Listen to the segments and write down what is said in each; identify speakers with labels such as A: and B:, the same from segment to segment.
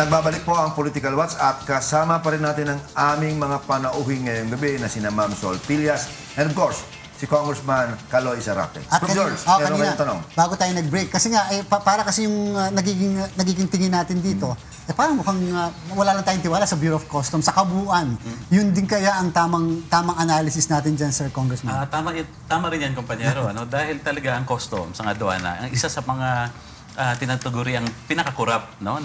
A: Nagbabalik po ang Political Watch at kasama pa rin natin ang aming mga panauhing ngayong gabi na sina Ma'am Sol Pillas and of course, si Congressman Caloy Zarape.
B: At
A: George, meron kayong tanong?
B: Bago tayo nag-break, kasi nga, para kasi yung nagiging tingin natin dito, parang mukhang wala lang tayong tiwala sa Bureau of Customs, sa kabuuan. Yun din kaya ang tamang analysis natin dyan, Sir Congressman.
C: Tama rin yan, kumpanyero. Dahil talaga ang customs, ang aduana, ang isa sa mga tinatuguri ang pinakakurap na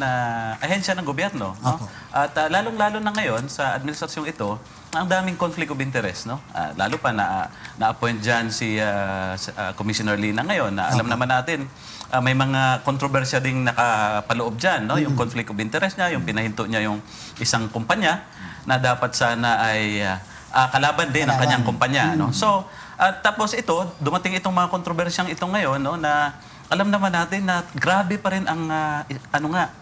C: ahensya ng gobyerno. No? At lalong-lalo na ngayon sa administrasyong ito, ang daming conflict of interest. No? Lalo pa na-appoint dyan si Commissioner Lina ngayon. Na alam naman natin, may mga kontrobersya ding nakapaloob dyan. No? Yung conflict of interest niya, yung pinahinto niya yung isang kumpanya na dapat sana ay kalaban din ang kanyang kumpanya. No? So, tapos ito, dumating itong mga kontrobersyang ito ngayon na alam naman natin na grabe pa rin ang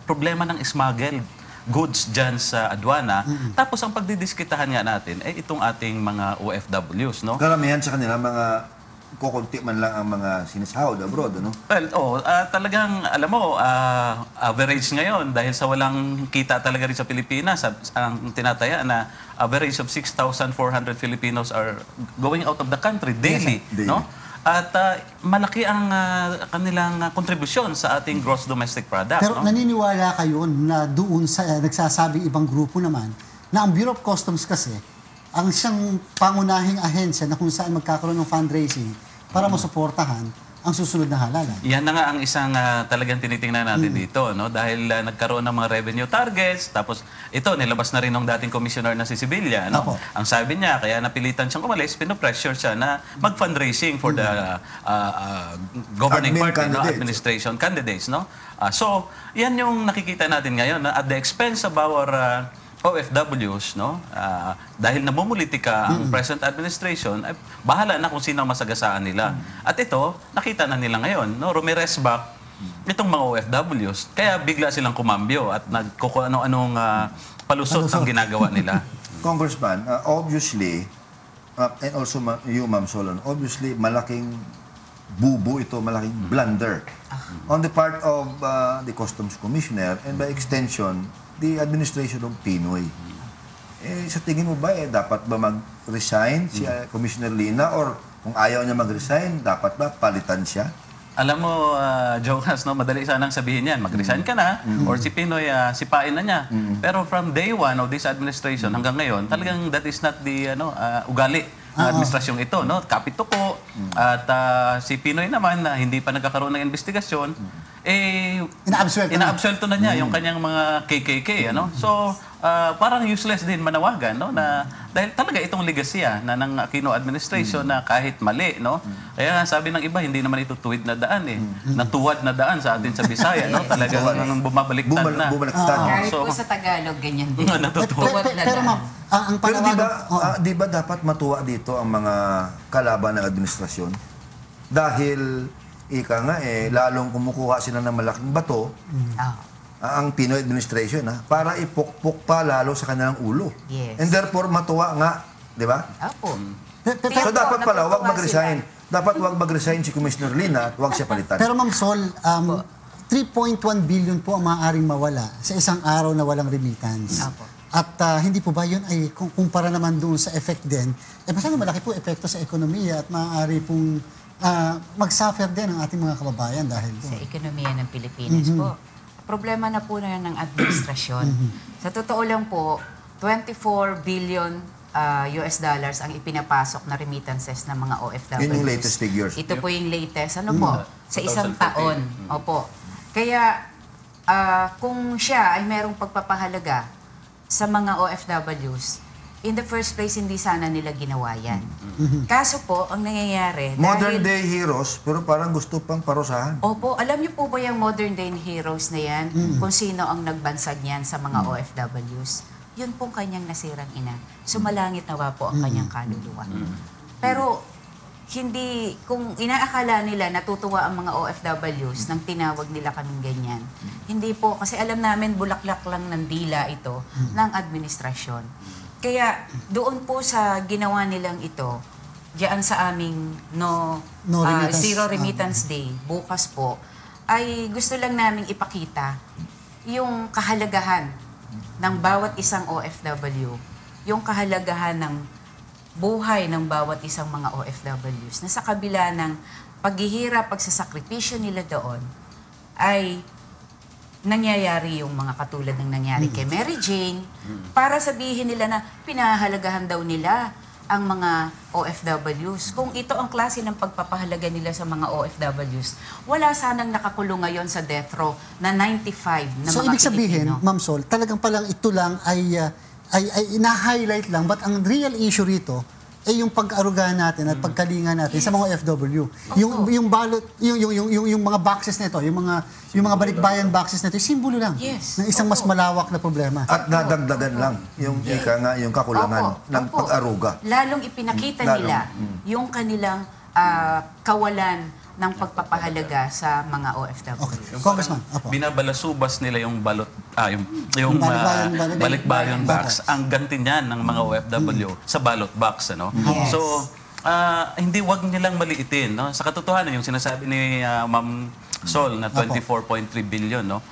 C: problema ng smuggled goods dyan sa aduana. Tapos ang pagdidiskitahan nga natin ay itong ating mga OFWs, no?
A: Karamihan sa kanila, mga kukunti man lang ang mga sinisahod abroad, no?
C: Well, talagang, alam mo, average ngayon, dahil sa walang kita talaga rin sa Pilipinas, ang tinataya na average of 6,400 Filipinos are going out of the country daily,
A: Yes,
C: no? At malaki ang kanilang kontribusyon sa ating gross domestic product.
B: Pero naniniwala kayo na doon sa nagsasabing ibang grupo naman na ang Bureau of Customs kasi ang siyang pangunahing ahensya na kung saan magkakaroon ng fundraising para masuportahan ang susunod na halalan.
C: Yan na nga ang isang talagang tinitingnan natin dito, no? Dahil nagkaroon ng mga revenue targets, tapos ito, nilabas na rin ng dating commissioner na si Sibilia, no? Ang sabi niya, kaya napilitan siyang umalis, pinopressure siya na mag-fundraising for the governing party, no? Administration candidates, no? So, yan yung nakikita natin ngayon, na at the expense of our OFWs, no? Dahil namumulitika ang present administration, ay bahala na kung sino ang masagasaan nila. At ito, nakita na nila ngayon, no? Rumirest back itong mga OFWs. Kaya bigla silang kumambyo at nagkukuha anong palusot ang ginagawa nila.
A: Congressman, obviously, and also you, Ma'am Solon, obviously, malaking bubo ito, malaking blunder on the part of the Customs Commissioner and by extension, the administration of Pinoy. Sa tingin mo ba, dapat ba mag-resign si Commissioner Lina or kung ayaw niya mag-resign, dapat ba palitan siya?
C: Alam mo, Jonas, no, madali sanang sabihin yan, mag-resign ka na or si Pinoy, sipain na niya. Pero from day one of this administration hanggang ngayon, talagang that is not the ugali ng administrasyong ito. No? Kapituko at si Pinoy naman na hindi pa nagkakaroon ng investigasyon, inaabsuelto na niya yung kanyang mga KKK. So, parang useless din manawagan, no? Na dahil talaga itong legacy na ng Aquino administration na kahit mali, no? Kaya sabi ng iba, hindi naman ito tuwid na daan natuwad na daan sa atin sa Bisaya, no? Talagang bumabaliktad na.
D: Kahit po sa Tagalog, ganyan din.
C: Natutuwad na
B: Pero ma'am, ang
A: pero
B: panawagan...
A: di ba dapat matuwa dito ang mga kalaban ng administrasyon? Dahil, ika nga lalong kumukuha sila ng malaking bato, ang Pinoy administration, para ipukpok pa lalo sa kanilang ulo.
D: Yes.
A: And therefore, matuwa nga, di ba?
D: Opo.
A: So dapat pala, huwag mag-resign. Dapat huwag mag-resign si Commissioner Lina at huwag siya palitan.
B: Pero Ma'am Sol, 3.1 billion po ang maaaring mawala sa isang araw na walang remittance.
D: Opo.
B: At hindi po ba yun ay kumpara naman doon sa effect din, masyadong malaki po epekto sa ekonomiya at maaari pong mag-suffer din ang ating mga kababayan dahil po.
D: Sa ekonomiya ng Pilipinas po. Problema na po na ng administrasyon. Sa totoo lang po, 24 billion US dollars ang ipinapasok na remittances ng mga OFWs.
A: Yun yung latest figures.
D: Ito po yung latest. Ano po? Sa isang taon. Opo. Kaya, kung siya ay merong pagpapahalaga sa mga OFWs, in the first place, hindi sana nila ginawa yan. Kaso po, ang nangyayari...
A: Modern day heroes, pero parang gusto pang parusahan.
D: Opo, alam niyo po ba yung modern day heroes na yan? Kung sino ang nagbansag niyan sa mga OFWs? Yun pong kanyang nasirang ina. Sumalangit nawa po ang kanyang kaluluwa. Pero, hindi, kung inaakala nila natutuwa ang mga OFWs nang tinawag nila kaming ganyan, hindi po, kasi alam namin bulaklak lang ng dila ito ng administrasyon. Kaya doon po sa ginawa nilang ito, diyan sa aming Zero Remittance Day, bukas po, ay gusto lang naming ipakita yung kahalagahan ng bawat isang OFW, yung kahalagahan ng buhay ng bawat isang mga OFWs na sa kabila ng paghihirap, pagsasakripisyo nila doon, ay nangyayari yung mga katulad ng nangyari kay Mary Jane para sabihin nila na pinahalagahan daw nila ang mga OFWs. Kung ito ang klase ng pagpapahalaga nila sa mga OFWs, wala sanang nakakulong ngayon sa death row na 95 na
B: So,
D: mga
B: ibig sabihin,
D: Pilipino.
B: Ma'am Sol, talagang palang ito lang ay ina-highlight lang, but ang real issue rito ay yung pag-arugahan natin at pagkalinga natin sa mga OFW. Yung balot, yung mga boxes nito, yung mga balikbayan boxes nito, simbolo lang
D: Yes.
B: ng isang mas malawak na problema.
A: At nadagdagan lang yung yung kakulangan ng
D: Opo.
A: pag-aruga.
D: Lalong ipinakita nila yung kanilang kawalan ng pagpapahalaga sa mga OFW.
B: Okay. Congressman, opo.
C: Binabalasubas nila yung balot yung
B: Balikbayan
C: balikbayan box.
B: box.
C: Ang ganti niyan ng mga OFW sa ballot box, ano.
D: Yes.
C: So hindi wag nilang maliitin, no. Sa katotohanan yung sinasabi ni Ma'am Sol na 24.3 billion, no.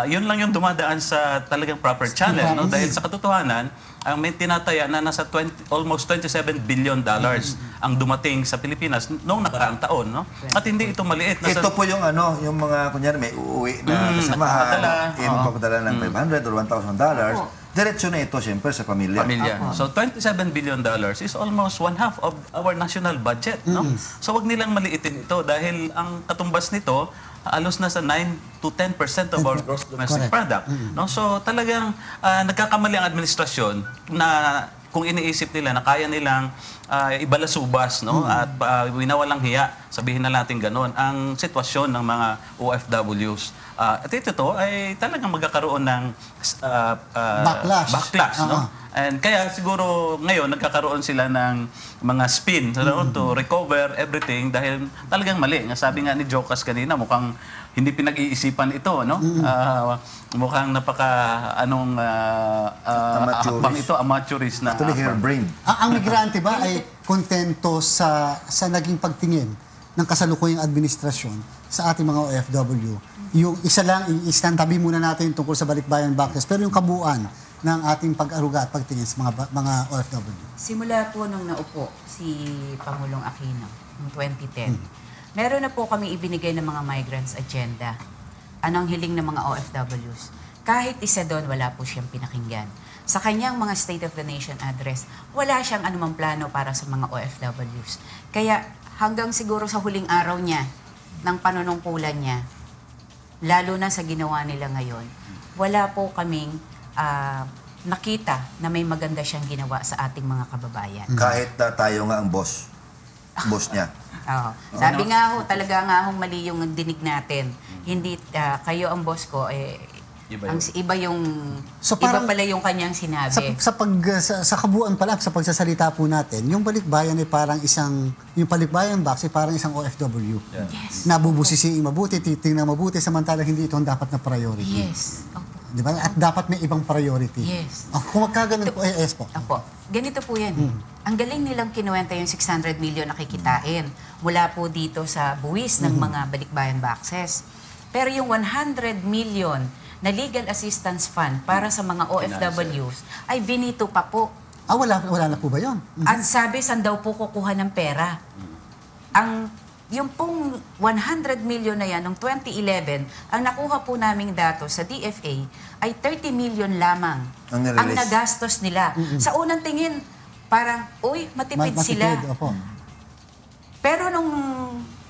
C: Yun lang yung dumadaan sa talagang proper channel, no, dahil sa katotohanan ang may tinataya na nasa almost $27 billion ang dumating sa Pilipinas noong nakaraang taon, no? At hindi ito maliit.
A: Ito po yung yung mga kunyari may uuwi na kasamahan, magpapadala ng $500 or $1,000. Diretso na ito siyempre sa pamilya.
C: So $27 billion is almost one half of our national budget, no? So wag nilang maliitin ito dahil ang katumbas nito alos na sa 9 to 10% of our gross domestic product, no? So talagang nagkakamali ang administrasyon na kung iniisip nila na kaya nilang ibalasubas, no, at winawalang hiya, sabihin na natin gano'n, ang sitwasyon ng mga OFWs. At ito ay talagang magkakaroon ng backlash, no? And kaya siguro ngayon nagkakaroon sila ng mga spin to recover everything dahil talagang mali. Sabi nga ni Jocas kanina, mukhang hindi pinag-iisipan ito, no? Mukhang hakbang ito, amateurist na.
A: Actually, hairbrain.
B: Ang migrante ba ay kontento sa naging pagtingin ng kasalukuyang administrasyon sa ating mga OFW? Yung isa lang, istantabi muna natin tungkol sa balikbayan boxes, pero yung kabuuan ng ating pag-aruga at pagtingin sa mga OFW.
D: Simula po nung naupo si Pangulong Aquino noong 2010, meron na po kami ibinigay ng mga migrants agenda. Anong hiling ng mga OFWs? Kahit isa doon, wala po siyang pinakinggan. Sa kanyang mga State of the Nation address, wala siyang anumang plano para sa mga OFWs. Kaya hanggang siguro sa huling araw niya, ng panunungkulan niya, lalo na sa ginawa nila ngayon, wala po kaming nakita na may maganda siyang ginawa sa ating mga kababayan.
A: Kahit tayo nga ang boss niya.
D: Oo. Sabi nga ho, talaga nga hong mali yung dinig natin. Hindi, kayo ang boss ko, iba yung,
B: So
D: iba
B: parang-
D: pala yung kanyang sinabi.
B: Sa kabuuan pala, sa pagsasalita po natin, yung balikbayan ay parang yung balikbayan box ay parang isang OFW.
D: Yes.
B: Nabubusisiing mabuti, titingnan mabuti, samantalang hindi ito ang dapat na priority.
D: Yes. Opo.
B: Di ba? At dapat may ibang priority.
D: Yes.
B: Kung magkaganon po, yes po.
D: Opo. Ganito po yan. Ang galing nilang kinuwenta yung 600 million na kikitain mula po dito sa buwis ng mga balikbayan boxes. Pero yung 100 million na legal assistance fund para sa mga OFWs ay binito pa po.
B: Wala na po ba yun?
D: At sabi, saan daw po kukuha ng pera? Yung pong 100 million na yan, noong 2011, ang nakuha po naming datos sa DFA ay 30 million lamang
A: Ang nirelease.
D: ang nagastos nila. Sa unang tingin, parang, matipid sila.
B: Opo.
D: Pero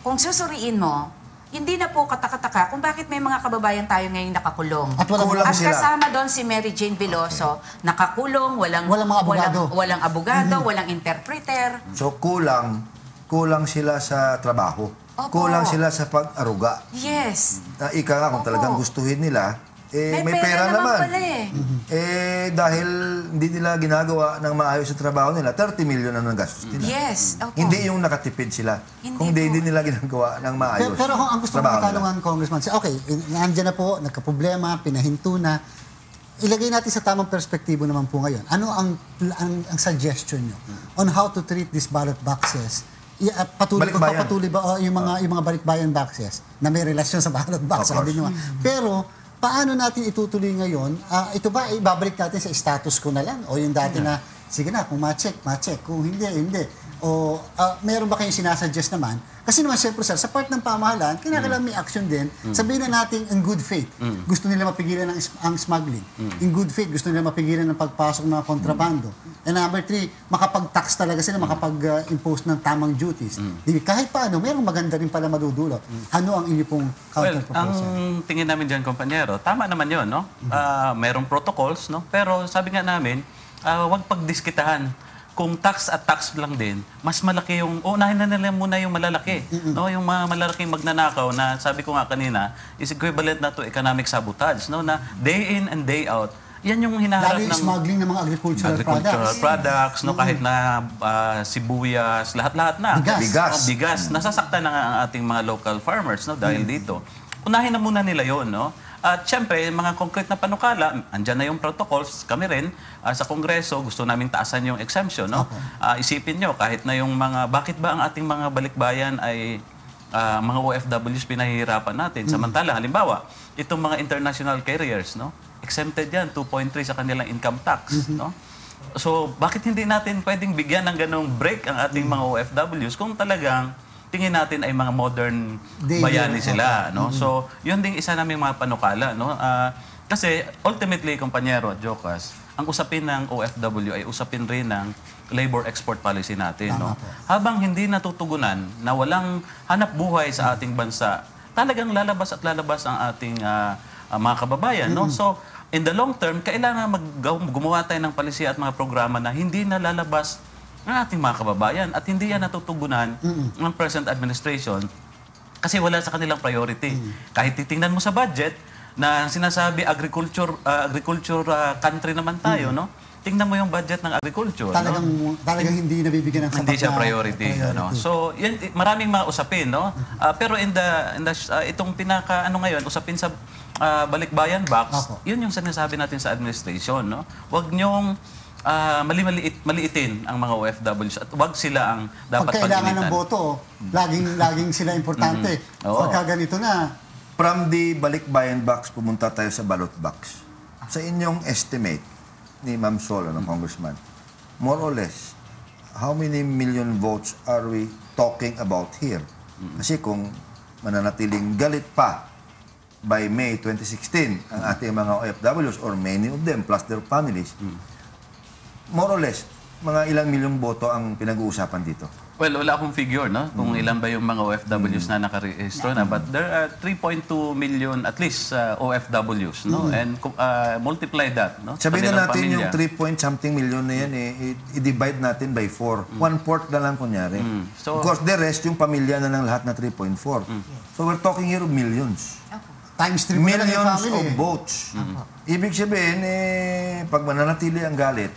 D: kung susuriin mo, hindi na po katakataka kung bakit may mga kababayan tayo ngayon nakakulong.
B: At walang
A: Kulang
D: At
A: sila.
D: kasama doon si Mary Jane Veloso, nakakulong, walang
B: mga abogado.
D: walang abogado, walang interpreter.
A: So kulang sila sa trabaho.
D: Opo.
A: Kulang sila sa pag-aruga.
D: Yes.
A: Ika nga kung
D: Opo.
A: talagang gustuhin nila, may pera
D: naman
A: naman.
D: pala
A: Dahil hindi nila ginagawa ng maayos sa trabaho nila, 30 million ang nagastos nila.
D: Yes. Opo.
A: Hindi yung nakatipid sila.
D: Hindi
A: Kung hindi
D: po.
A: nila ginagawa ng maayos.
B: Pero kung ang gusto ko
A: trabaho nila.
B: matanungan, Congressman, okay, nandiyan na po, nagkaproblema, pinahinto na. Ilagay natin sa tamang perspektibo naman po ngayon. Ano ang suggestion nyo on how to treat these ballot boxes? Patuloy ba yung mga balikbayan boxes na may relasyon sa ballot box,
A: Of
B: sabi
A: course.
B: nyo. Pero paano natin itutuloy ngayon? Ito ba, ibabalik natin sa status quo na lang? O yung dati na, sige na, kung ma-check. Kung hindi, hindi. O meron ba kayong sinasuggest naman? Kasi naman, siyempre sir, sa part ng pamahalaan, kailangan may action din. Sabihin na natin in good faith. Gusto nila mapigilan ang smuggling. In good faith, gusto nila mapigilan ang pagpasok ng mga kontrabando. And number 3, makapag-tax talaga sila, makapag-impose ng tamang duties. Kahit paano, merong maganda rin pala madudulot. Ano ang inyo pong counter-proposal?
C: Ang tingin namin dyan, kompanyero, tama naman yun, no? Merong protocols, no? Pero sabi nga namin, huwag pagdiskitahan. Kung tax at tax lang din, mas malaki yung, unahin na nila muna yung malalaki. No? Yung mga malalaking magnanakaw na sabi ko nga kanina, is equivalent na to economic sabotage. No? Na day in and day out, yan yung hinaharap
B: Lalo yung smuggling ng mga agricultural
C: products. No? Kahit na sibuyas, lahat-lahat na. Bigas. Nasasaktan na ang ating mga local farmers, no? Dahil dito. Unahin na muna nila yon, no? At syempre, mga concrete na panukala, andyan na yung protocols, kami rin, sa Kongreso, gusto namin taasan yung exemption. No? Isipin nyo, kahit na yung mga, bakit ba ang ating mga balikbayan ay mga OFWs pinahihirapan natin? Samantala, halimbawa, itong mga international carriers, no? Exempted yan, 2.3 sa kanilang income tax. No? So, bakit hindi natin pwedeng bigyan ng ganong break ang ating mga OFWs kung talagang tingin natin ay mga modern bayani sila, no? So, yun ding isa naming mga panukala, no? Kasi ultimately, kompanyero at Jokas, ang usapin ng OFW ay usapin rin ng labor export policy natin, no? Habang hindi natutugunan na walang hanap buhay sa ating bansa, talagang lalabas at lalabas ang ating mga kababayan, no? So, in the long term, kailangan gumawa tayo ng policy at mga programa na hindi na lalabas ng ating mga kababayan at hindi yan natutugunan ng present administration kasi wala sa kanilang priority. Kahit titingnan mo sa budget na sinasabi agriculture country naman tayo, no? Tingnan mo yung budget ng agriculture.
B: Talagang hindi nabibigyan ng sapat na
C: hindi siya priority. Ano? So, yan, maraming mga usapin, no? Pero itong ngayon, usapin sa balikbayan box, yun yung sinasabi natin sa administration, no? Huwag niyong maliitin ang mga OFWs at wag sila ang dapat pagilitan.
B: Kailangan ng boto, laging sila importante. Pagka ganito na.
A: From the balikbayan box, pumunta tayo sa ballot box. Sa inyong estimate ni Ma'am Solo, ng Congressman, more or less, how many million votes are we talking about here? Kasi kung mananatiling galit pa by May 2016 ang ating mga OFWs or many of them plus their families, more or less, mga ilang milyong boto ang pinag-uusapan dito?
C: Well, wala akong figure, no? Kung ilan ba yung mga OFWs na nakarehistro na. But there are 3.2 million at least OFWs, no? And multiply that, no?
A: Sabihin na natin yung 3-point-something million na yan, i-divide natin by 4. 1/4 na lang kunyari. So, of course, the rest, yung pamilya na ng lahat na 3.4. So, we're talking here of millions.
B: Times 3
A: millions of votes. Ibig sabihin, pag mananatili ang galit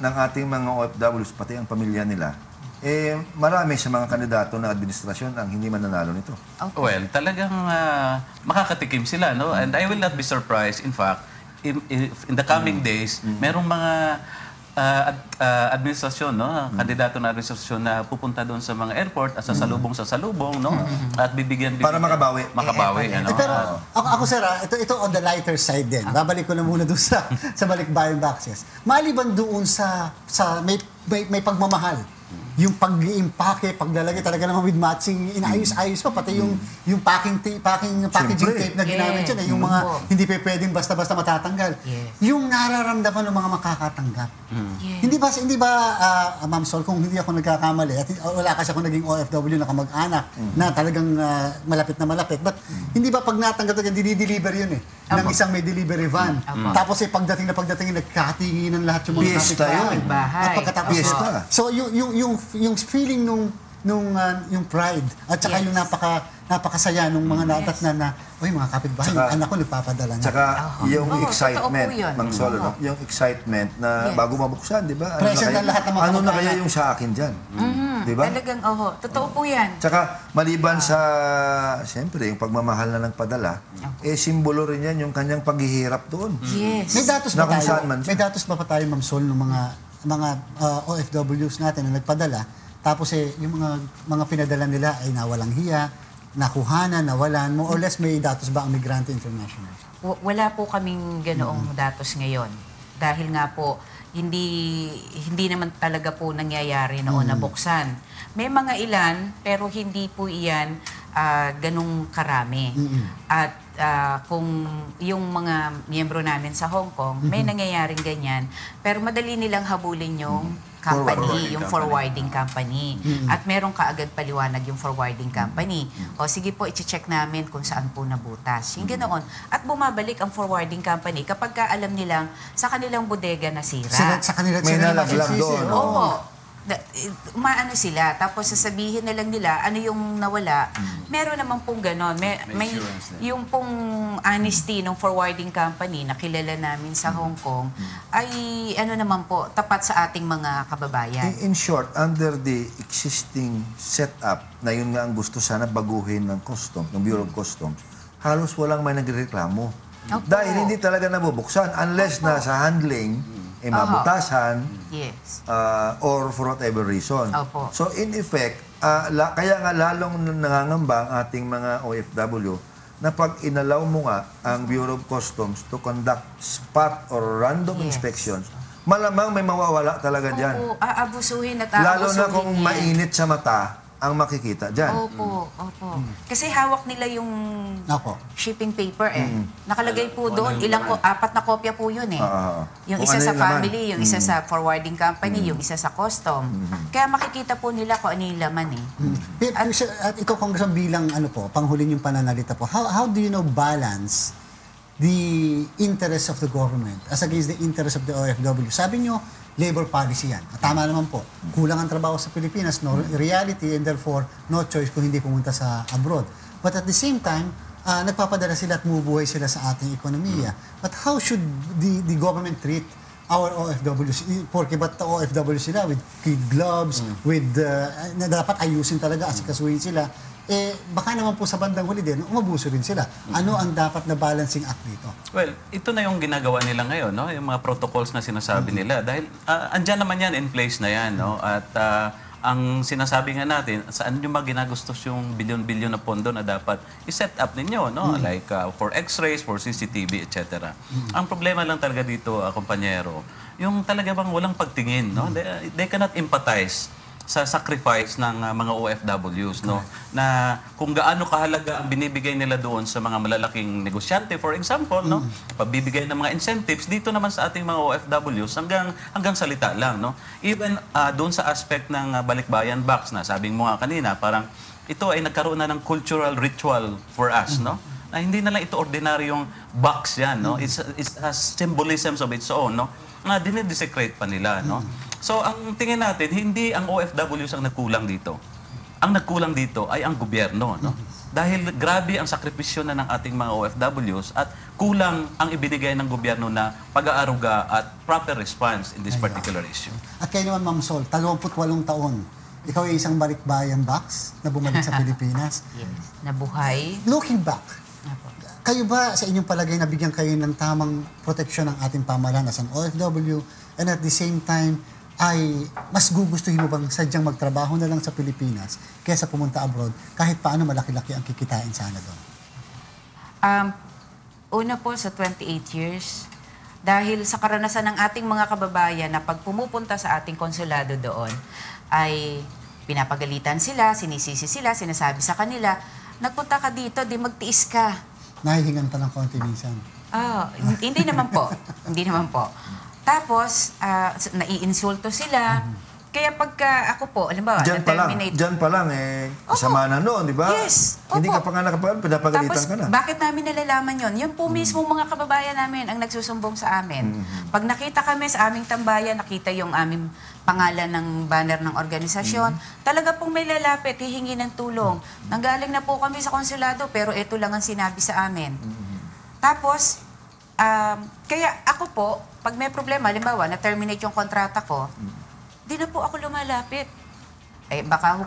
A: ng ating mga OFWs, pati ang pamilya nila, marami sa mga kandidato na administrasyon ang hindi mananalo nito.
C: Well, talagang makakatikim sila, no? And I will not be surprised, in fact, in the coming days, merong mga administrasyon, no? Kandidato na administrasyon na pupunta doon sa mga airport at sa salubong, no? At bibigyan
A: para makabawi.
C: Ano?
B: Pero ako sir, ito on the lighter side din. Babalik ko na muna doon sa balikbayan boxes. Maliban doon sa may pagmamahal. Yung pag-impake, paglalagay talaga naman with matching, inayos-ayos pa, pati yung packaging tape na ginamit yan, yung mga hindi pa pwedeng basta-basta matatanggal. Yung nararamdaman ng mga makakatanggap. Hindi ba Ma'am Sol, kung hindi ako nagkakamali, at wala kasi ako naging OFW na kamag-anak na talagang malapit na malapit, but hindi ba pag natanggap talaga, dini-deliver yun ng isang may delivery van. Tapos pagdating nagkatingin ng lahat yung mga kapitbahay. At pagkatapos, so yung feeling yung pride at saka yung napakasaya nung mga natat na mga kapitbahay, yung anak ko nagpapadala na.
A: Tsaka yung excitement, Mang Solo, no? Yung excitement na bago mabuksan, di ba? Ano na kaya yung sa akin dyan? Di ba?
D: Talagang, totoo po yan.
A: Tsaka maliban sa, siyempre, yung pagmamahal na nagpadala, simbolo rin yan yung kanyang paghihirap doon.
D: Yes.
B: May datos ba tayo, Ma'am Sol, ng mga OFWs natin na nagpadala, tapos yung mga pinadala nila ay nawalang hiya, nakuhanan, nawalan, more or less may datos ba ang Migrante International?
D: Wala po kaming ganoong datos ngayon. Dahil nga po, hindi naman talaga po nangyayari noon nabuksan. May mga ilan, pero hindi po iyan ganong karami. At kung yung mga miyembro namin sa Hong Kong, may nangyayaring ganyan. Pero madali nilang habulin yung company, yung forwarding company. At meron kaagad paliwanag yung forwarding company. O sige po, i-check namin kung saan po nabutas. Yung ganoon. At bumabalik ang forwarding company kapag ka alam nilang sa kanilang bodega nasira.
B: Sa kanila
A: May nalaglag doon, no?
D: Oo. Umaano sila, tapos sasabihin na lang nila ano yung nawala. Meron naman pong gano'n. May
C: assurance na.
D: yung pong honesty ng forwarding company na kilala namin sa Hong Kong ay ano naman po, tapat sa ating mga kababayan.
A: In short, under the existing setup, na yun nga ang gusto sana baguhin ng Customs, ng Bureau of Customs, halos walang may nagreklamo.
D: Opo.
A: Dahil hindi talaga nabubuksan unless na sa handling, mabutasan,
D: Yes.
A: or for whatever reason.
D: Opo.
A: So in effect, kaya nga lalong nangangamba ang ating mga OFW na pag inalaw mo nga ang Bureau of Customs to conduct spot or random
D: Yes.
A: inspections, malamang may mawawala talaga dyan.
D: Opo, aabusuhin at
A: Lalo
D: aabusuhin
A: na kung
D: yan.
A: mainit sa mata ang makikita dyan.
D: Opo. Kasi hawak nila yung
B: Ako.
D: shipping paper Nakalagay po doon, 4 na kopya po yun Yung
A: Kung
D: isa
A: ano
D: sa
A: yung laman.
D: family, yung isa sa forwarding company, yung isa sa custom. Kaya makikita po nila kung ano yung laman
B: At ito, Congressman, bilang panghuling yung pananalita po, how do you balance the interest of the government as against the interest of the OFW? Sabi nyo, labor policy yan. At tama naman po. Kulang ang trabaho sa Pilipinas, no reality, and therefore, no choice kung hindi pumunta sa abroad. But at the same time, nagpapadala sila at bumubuhay sila sa ating ekonomiya. But how should the government treat our OFWs? Porque ba't OFW sila with kid gloves, with na dapat ayusin talaga, asikasuhin sila. Baka naman po sa bandang huli din, umabuso rin sila. Ano ang dapat na balancing act dito?
C: Well, ito na yung ginagawa nila ngayon, no? Yung mga protocols na sinasabi nila. Dahil andyan naman yan, in place na yan, no? At ang sinasabi nga natin, saan nyo ba ginagustos yung bilyon-bilyon na pondo na dapat i-set up ninyo, no? Like for x-rays, for CCTV, etc. Ang problema lang talaga dito, kumpanyero, yung talaga bang walang pagtingin, no? They cannot empathize sa sacrifice ng mga OFWs, no? Na kung gaano kahalaga ang binibigay nila doon sa mga malalaking negosyante, for example, no? Pagbibigay ng mga incentives dito naman sa ating mga OFWs hanggang salita lang, no? Even doon sa aspect ng balikbayan box na sabing mo nga kanina, parang ito ay nagkaroon na ng cultural ritual for us, no? Na hindi na lang ito ordinaryong box yan, no? It has symbolisms of its own, no? Na dinidesecrate pa nila, no? So, ang tingin natin, hindi ang OFWs ang nagkulang dito. Ang nagkulang dito ay ang gobyerno, no? Dahil grabe ang sakripisyo na ng ating mga OFWs at kulang ang ibinigay ng gobyerno na pag-aaruga at proper response in this particular issue.
B: At kayo naman, Ma'am Sol, 28 taon. Ikaw ay isang balikbayan box na bumalik sa Pilipinas.
D: Yes. Nabuhay.
B: Looking back, kayo ba sa inyong palagay nabigyan kayo ng tamang proteksyon ng ating pamahalaan as an OFW, and at the same time, ay mas gugustuhin mo bang sadyang magtrabaho na lang sa Pilipinas kaysa pumunta abroad kahit paano malaki-laki ang kikitain sana doon?
D: Una po sa 28 years, dahil sa karanasan ng ating mga kababayan na pag pumupunta sa ating konsulado doon, ay pinapagalitan sila, sinisisi sila, sinasabi sa kanila, nagpunta ka dito, di magtiis ka.
B: Nahihingan pa ng konti minsan.
D: Hindi naman po. Hindi naman po. Tapos, naiinsulto sila. Kaya pagka ako po, alam ba, na-terminate.
A: Diyan pa lang, kasama na noon, di ba?
D: Yes.
A: Hindi
D: Opo.
A: ka pa nga nakapagalitan, pinapagalitan
D: Tapos,
A: ka na.
D: bakit namin nalalaman yon? Yun po mismo mga kababayan namin ang nagsusumbong sa amin. Pag nakita kami sa aming tambayan, nakita yung aming pangalan ng banner ng organisasyon, talaga pong may lalapit, hihingi ng tulong. Nanggaling na po kami sa konsulado, pero ito lang ang sinabi sa amin. Tapos, kaya ako po, pag may problema, halimbawa, na-terminate yung kontrata ko, di na po ako lumalapit. Baka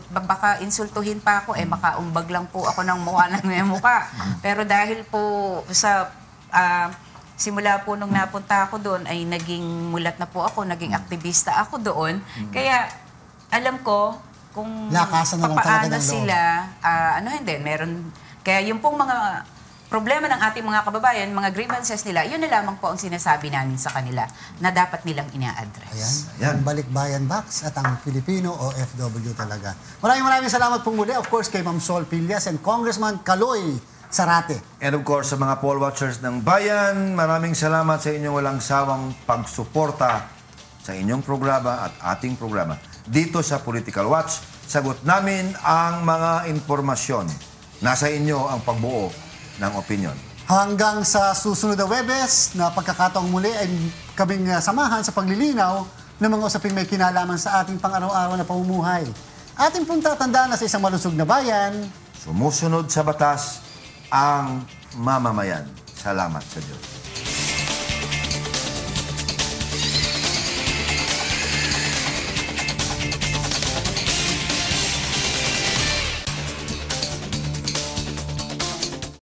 D: baka insultuhin pa ako, makaumbag lang po ako ng mukha ng mukha. Pero dahil po sa simula po nung napunta ako doon, ay naging mulat na po ako, naging aktivista ako doon. Kaya alam ko kung
B: Lakasan na lang talaga
D: papaano
B: ng loob.
D: sila, hindi, meron, kaya yung pong mga problema ng ating mga kababayan, mga grievances nila, yun na lamang po ang sinasabi namin sa kanila na dapat nilang ina-address.
B: Ayan,
A: Ayan.
B: ang Balikbayan Box at ang Filipino OFW talaga. Maraming salamat po muli, of course, kay Ma'am Sol Pillas and Congressman Kaloy Sarate.
A: And of course, sa mga poll watchers ng bayan, maraming salamat sa inyong walang sawang pagsuporta sa inyong programa at ating programa. Dito sa Political Watch, sagot namin ang mga informasyon. Nasa inyo ang pagbuo ng opinion.
B: Hanggang sa susunod na Webes na pagkakataong muli ay kaming samahan sa paglilinaw ng mga usaping may kinalaman sa ating pang-araw-araw na pamumuhay. Ating pong tatandaan na sa isang malusog na bayan,
A: Sumusunod sa batas ang mamamayan. Salamat sa Diyos.